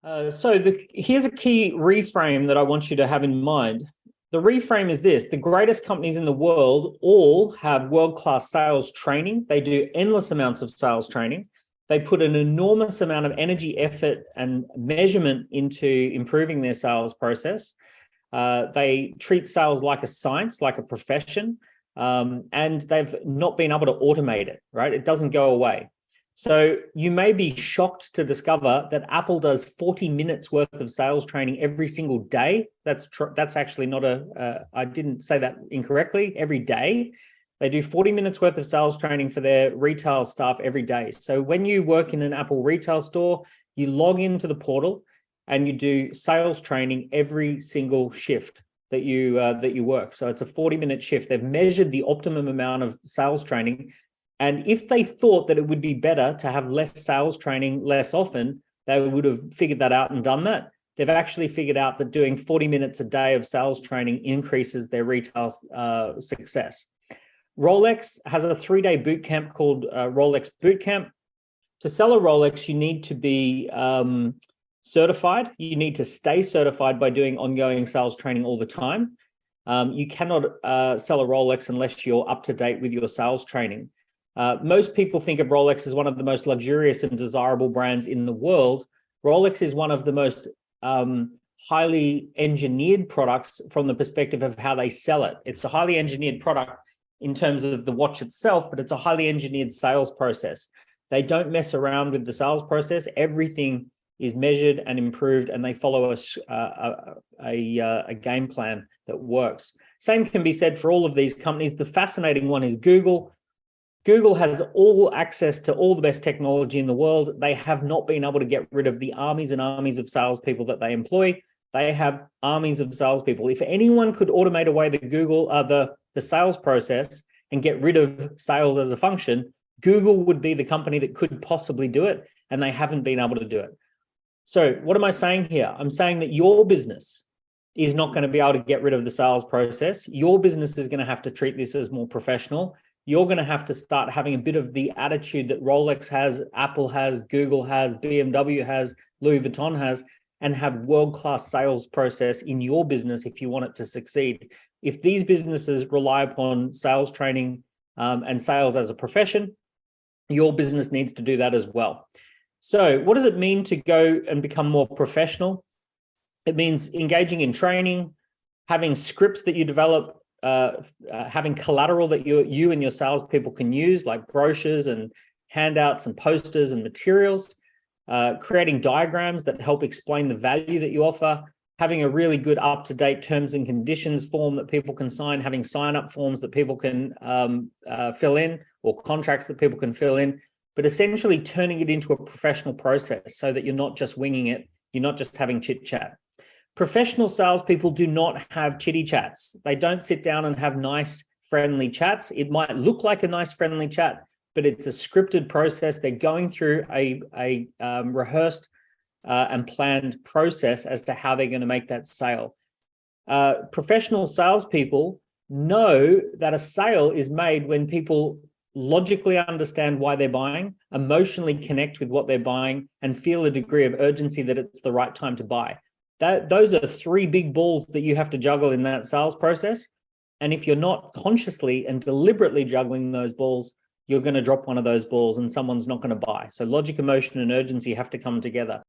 Here's a key reframe that I want you to have in mind. The reframe is this: the greatest companies in the world all have world-class sales training. They do endless amounts of sales training. They put an enormous amount of energy, effort, and measurement into improving their sales process. They treat sales like a science, like a profession, and they've not been able to automate it, right? It doesn't go away. So you may be shocked to discover that Apple does 40 minutes worth of sales training every single day. That's actually not I didn't say that incorrectly. Every day. They do 40 minutes worth of sales training for their retail staff every day. So when you work in an Apple retail store, you log into the portal and you do sales training every single shift that you work. So it's a 40-minute shift. They've measured the optimum amount of sales training. And if they thought that it would be better to have less sales training less often, they would have figured that out and done that. They've actually figured out that doing 40 minutes a day of sales training increases their retail success. Rolex has a 3-day boot camp called Rolex Boot Camp. To sell a Rolex, you need to be certified. You need to stay certified by doing ongoing sales training all the time. You cannot sell a Rolex unless you're up to date with your sales training. Most people think of Rolex as one of the most luxurious and desirable brands in the world. Rolex is one of the most highly engineered products from the perspective of how they sell it. It's a highly engineered product in terms of the watch itself, but it's a highly engineered sales process. They don't mess around with the sales process. Everything is measured and improved, and they follow a game plan that works. Same can be said for all of these companies. The fascinating one is Google. Google has all access to all the best technology in the world. They have not been able to get rid of the armies and armies of salespeople that they employ. They have armies of salespeople. If anyone could automate away the sales process and get rid of sales as a function, Google would be the company that could possibly do it, and they haven't been able to do it. So what am I saying here? I'm saying that your business is not going to be able to get rid of the sales process. Your business is going to have to treat this as more professional. You're going to have to start having a bit of the attitude that Rolex has, Apple has, Google has, BMW has, Louis Vuitton has, and have world-class sales process in your business if you want it to succeed. If these businesses rely upon sales training and sales as a profession, your business needs to do that as well. So what does it mean to go and become more professional? It means engaging in training, having scripts that you develop, having collateral that you and your salespeople can use, like brochures and handouts and posters and materials, creating diagrams that help explain the value that you offer, having a really good up-to-date terms and conditions form that people can sign, having sign-up forms that people can fill in, or contracts that people can fill in, but essentially turning it into a professional process so that you're not just winging it, you're not just having chit-chat. Professional salespeople do not have chitty chats. They don't sit down and have nice, friendly chats. It might look like a nice, friendly chat, but it's a scripted process. They're going through a rehearsed and planned process as to how they're going to make that sale. Professional salespeople know that a sale is made when people logically understand why they're buying, emotionally connect with what they're buying, and feel a degree of urgency that it's the right time to buy. Those are 3 big balls that you have to juggle in that sales process. And if you're not consciously and deliberately juggling those balls, you're going to drop one of those balls and someone's not going to buy. So logic, emotion, and urgency have to come together.